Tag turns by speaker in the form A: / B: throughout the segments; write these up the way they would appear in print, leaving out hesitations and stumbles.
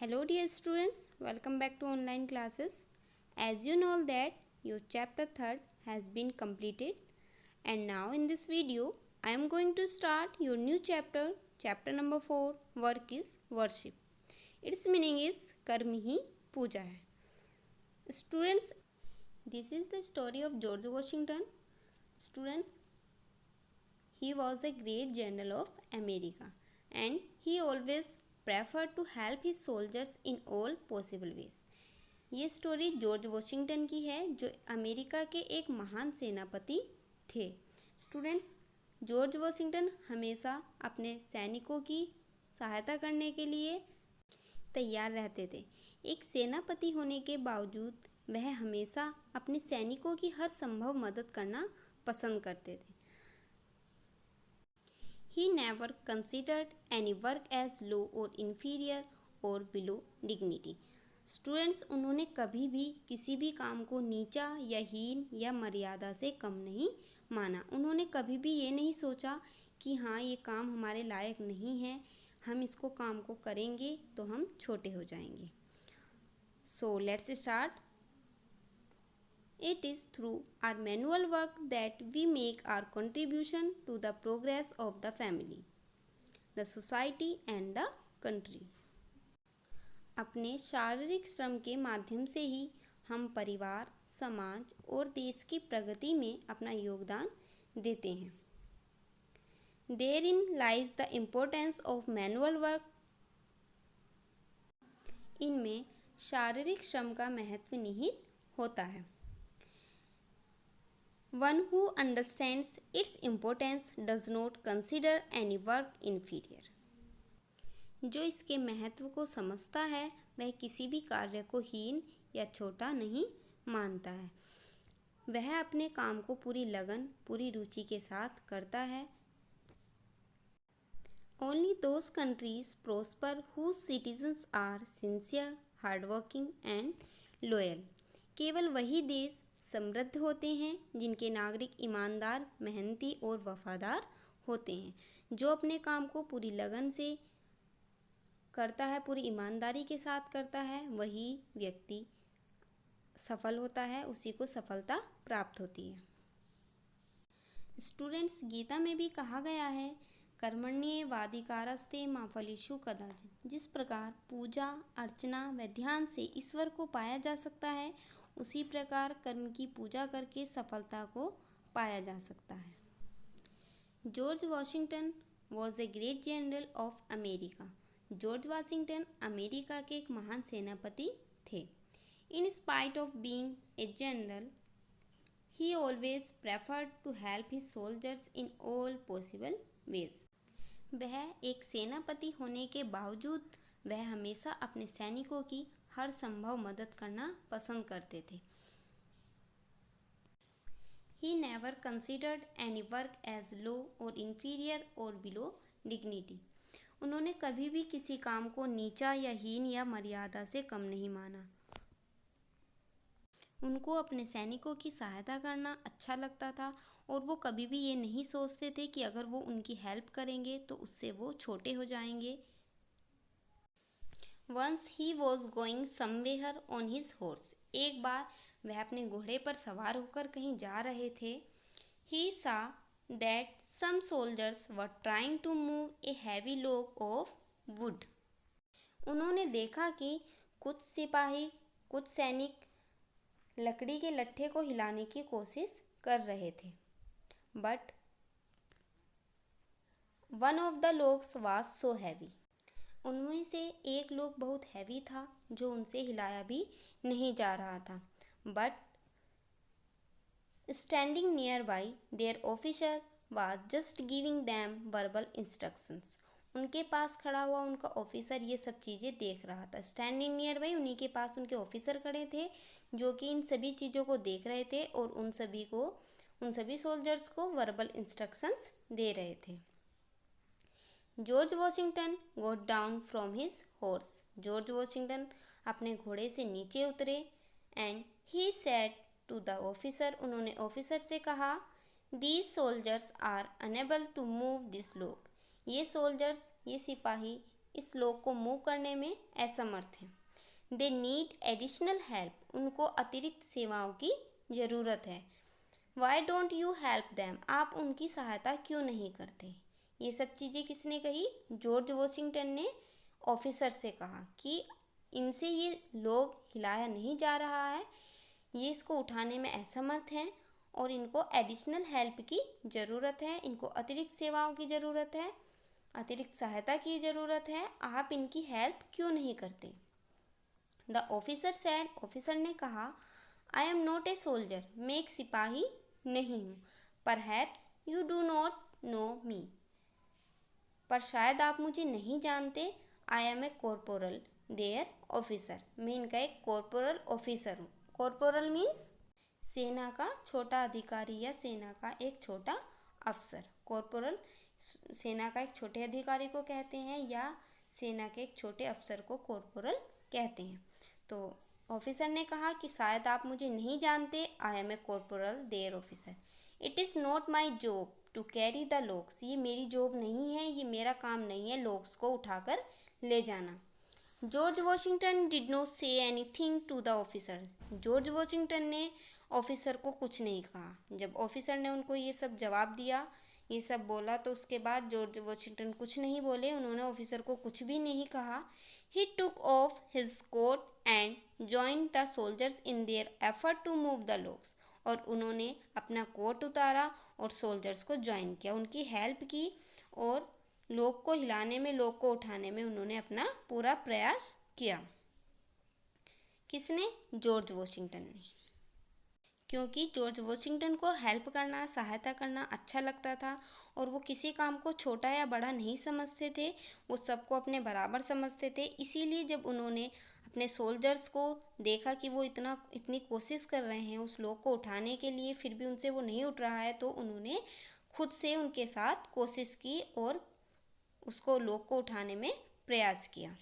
A: Hello dear students, welcome back to online classes. As you know that your chapter 3rd has been completed and now in this video I am going to start your new chapter number 4, work is worship. Its meaning is कर्म ही पूजा है. Students, this is the story of George Washington. Students, he was a great general of America and he always preferred to help his soldiers in all possible ways. ये story George Washington की है जो America के एक महान सेनापति थे. Students, George Washington हमेशा अपने सैनिकों की सहायता करने के लिए तैयार रहते थे. एक सेनापति होने के बावजूद वह हमेशा अपने सैनिकों की हर संभव मदद करना पसंद करते थे. He never considered any work as low or inferior or below dignity. Students, उन्होंने कभी भी किसी भी काम को नीचा या हीन या मर्यादा से कम नहीं माना. उन्होंने कभी भी ये नहीं सोचा कि हाँ ये काम हमारे लायक नहीं है, हम इसको काम को करेंगे तो हम छोटे हो जाएंगे. So let's start. It is through our manual work that we make our contribution to the progress of the family, the society and the country. अपने शारीरिक श्रम के माध्यम से ही हम परिवार, समाज और देश की प्रगति में अपना योगदान देते हैं. Therein lies the importance of manual work. इनमें शारीरिक श्रम का महत्व निहित होता है. One who understands its importance does not consider any work inferior. जो इसके महत्व को समझता है वह किसी भी कार्य को हीन या छोटा नहीं मानता है. वह अपने काम को पूरी लगन, पूरी रुचि के साथ करता है. Only those countries prosper whose citizens are sincere, hardworking and loyal. केवल वही देश समृद्ध होते हैं जिनके नागरिक ईमानदार, मेहनती और वफादार होते हैं. जो अपने काम को पूरी लगन से करता है, पूरी ईमानदारी के साथ करता है, वही व्यक्ति सफल होता है, उसी को सफलता प्राप्त होती है. स्टूडेंट्स, गीता में भी कहा गया है कर्मण्येवाधिकारस्ते मा फलेषु कदाचित्. जिस प्रकार पूजा, अर्चना व ध्यान से ईश्वर को पाया जा सकता है, उसी प्रकार कर्म की पूजा करके सफलता को पाया जा सकता है. George Washington was a great general of America. George Washington America के एक महान सेनापति थे. In spite of being a general, he always preferred to help his soldiers in all possible ways. वह एक सेनापति होने के बावजूद वह हमेशा अपने सैनिकों की हर संभव मदद करना पसंद करते थे. He never considered any work as low or inferior or below dignity. उन्होंने कभी भी किसी काम को नीचा या हीन या मर्यादा से कम नहीं माना. उनको अपने सैनिकों की सहायता करना अच्छा लगता था और वो कभी भी ये नहीं सोचते थे कि अगर वो उनकी हेल्प करेंगे तो उससे वो छोटे हो जाएंगे. Once he was going somewhere on his horse. एक बार वह अपने घोड़े पर सवार होकर कहीं जा रहे थे. He saw that some soldiers were trying to move a heavy log of wood. उन्होंने देखा कि कुछ सिपाही, कुछ सैनिक लकड़ी के लट्ठे को हिलाने की कोशिश कर रहे थे. But one of the logs was so heavy. उनमें से एक लोग बहुत हैवी था जो उनसे हिलाया भी नहीं जा रहा था. But standing near by there officer was just giving them verbal instructions. उनके पास खड़ा हुआ उनका ऑफिसर ये सब चीज़ें देख रहा था. स्टैंडिंग नियर बाई, उन्हीं के पास उनके ऑफिसर खड़े थे जो कि इन सभी चीज़ों को देख रहे थे और उन सभी सोल्जर्स को वर्बल इंस्ट्रक्शंस दे रहे थे. George Washington got down from his horse. George Washington अपने घोड़े से नीचे उतरे and he said to the officer. उन्होंने ऑफिसर से कहा, these soldiers are unable to move this log. ये सोल्जर्स, ये सिपाही इस लोग को मूव करने में असमर्थ हैं। दे नीड एडिशनल हेल्प, उनको अतिरिक्त सेवाओं की ज़रूरत है। Why don't you help them, आप उनकी सहायता क्यों नहीं करते। ये सब चीज़ें किसने कही, जॉर्ज वॉशिंगटन ने ऑफिसर से कहा कि इनसे ये लोग हिलाया नहीं जा रहा है, ये इसको उठाने में असमर्थ हैं और इनको एडिशनल हेल्प की ज़रूरत है, इनको अतिरिक्त सेवाओं की ज़रूरत है, अतिरिक्त सहायता की ज़रूरत है, आप इनकी हेल्प क्यों नहीं करते। द ऑफिसर सैड, ऑफिसर ने कहा, I am not a soldier, मैं एक सिपाही नहीं हूँ। Perhaps you do not know me, पर शायद आप मुझे नहीं जानते। I am a corporal their officer, मैं इनका एक कॉर्पोरल ऑफिसर हूँ। कॉर्पोरल मीन्स सेना का छोटा अधिकारी या सेना का एक छोटा अफसर। कॉर्पोरल सेना का एक छोटे अधिकारी को कहते हैं या सेना के एक छोटे अफसर को कॉर्पोरल कहते हैं। तो ऑफिसर ने कहा कि शायद आप मुझे नहीं जानते, I am a corporal their officer. It is not my job to carry the logs, ये मेरी जॉब नहीं है, ये मेरा काम नहीं है लोग्स को उठाकर ले जाना। George Washington did not say anything to the officer, George Washington ने ऑफिसर को कुछ नहीं कहा। जब ऑफिसर ने उनको ये सब जवाब दिया, ये सब बोला, तो उसके बाद जॉर्ज वॉशिंगटन कुछ नहीं बोले, उन्होंने ऑफिसर को कुछ भी नहीं कहा। He took off his coat and join the soldiers in their effort to move the logs, और उन्होंने अपना कोट उतारा और सोल्जर्स को ज्वाइन किया, उनकी हेल्प की और लोग को हिलाने में, लोग को उठाने में उन्होंने अपना पूरा प्रयास किया। किसने, जॉर्ज वॉशिंगटन ने, क्योंकि जॉर्ज वॉशिंगटन को हेल्प करना, सहायता करना अच्छा लगता था और वो किसी काम को छोटा या बड़ा नहीं समझते थे, वो सबको अपने बराबर समझते थे। इसीलिए जब उन्होंने अपने सोल्जर्स को देखा कि वो इतनी कोशिश कर रहे हैं उस लोग को उठाने के लिए, फिर भी उनसे वो नहीं उठ रहा है, तो उन्होंने खुद से उनके साथ कोशिश की और उसको लोग को उठाने में प्रयास किया।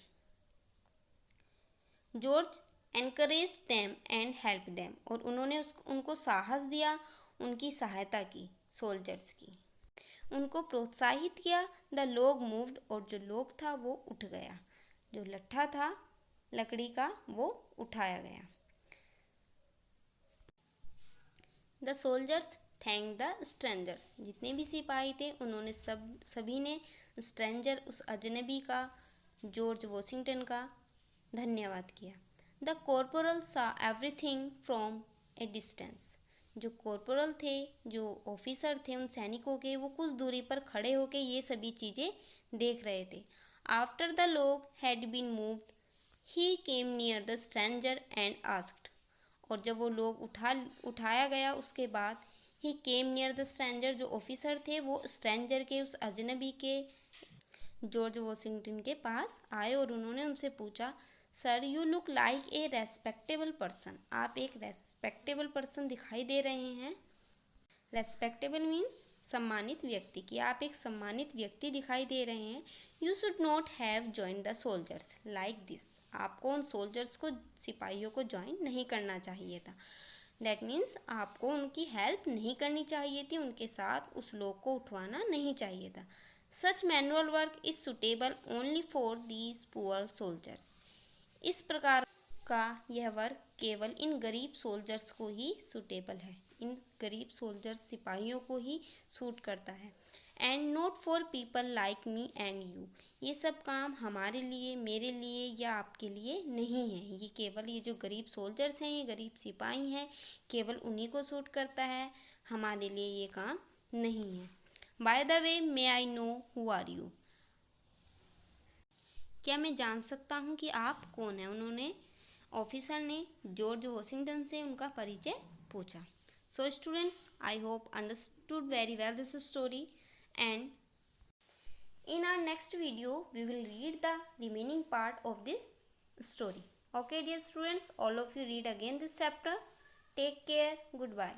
A: George encourage them and help them, और उन्होंने उनको साहस दिया, उनकी सहायता की, सोल्जर्स की, उनको प्रोत्साहित किया। द लोग मूव्ड, और जो लोग था वो उठ गया, जो लट्ठा था लकड़ी का वो उठाया गया। The soldiers thank the stranger, जितने भी सिपाही थे उन्होंने सभी ने स्ट्रेंजर, उस अजनबी का, जॉर्ज वॉशिंगटन का धन्यवाद किया। द कॉर्पोरल सा एवरीथिंग फ्रॉम ए डिस्टेंस, जो कॉर्पोरल थे, जो ऑफिसर थे उन सैनिकों के, वो कुछ दूरी पर खड़े होकर ये सभी चीज़ें देख रहे थे। After the log had been moved he came near the stranger and asked, और जब वो लोग उठाया गया उसके बाद he came near the stranger, जो ऑफिसर थे वो स्ट्रेंजर के, उस अजनबी के, जॉर्ज वॉशिंगटन के पास आए और उन्होंने उनसे पूछा, sir you look like a respectable person, आप एक रेस्पेक्टेबल पर्सन दिखाई दे रहे हैं। रेस्पेक्टेबल मीन्स सम्मानित व्यक्ति, कि आप एक सम्मानित व्यक्ति दिखाई दे रहे हैं। You should not have join the soldiers like this, आपको उन सोल्जर्स को, सिपाहियों को ज्वाइन नहीं करना चाहिए था। दैट मीन्स आपको उनकी हेल्प नहीं करनी चाहिए थी, उनके साथ उस लोग को उठवाना नहीं चाहिए था। Such manual work is suitable only for these poor soldiers, इस प्रकार का यह वर्क केवल इन गरीब सोल्जर्स को ही सूटेबल है, इन गरीब सोल्जर्स सिपाहियों को ही सूट करता है। And not for people like me and you, ये सब काम हमारे लिए, मेरे लिए या आपके लिए नहीं है, ये केवल ये जो गरीब सोल्जर्स हैं, ये गरीब सिपाही हैं, केवल उन्हीं को सूट करता है, हमारे लिए ये काम नहीं है। By the way may I know who are you, क्या मैं जान सकता हूँ कि आप कौन हैं। उन्होंने, ऑफिसर ने जॉर्ज वॉशिंगटन से उनका परिचय पूछा। So students, I hope understood very well this story, and in our next video we will read the remaining part of this story. Okay dear students, all of you read again this chapter. Take care. Goodbye.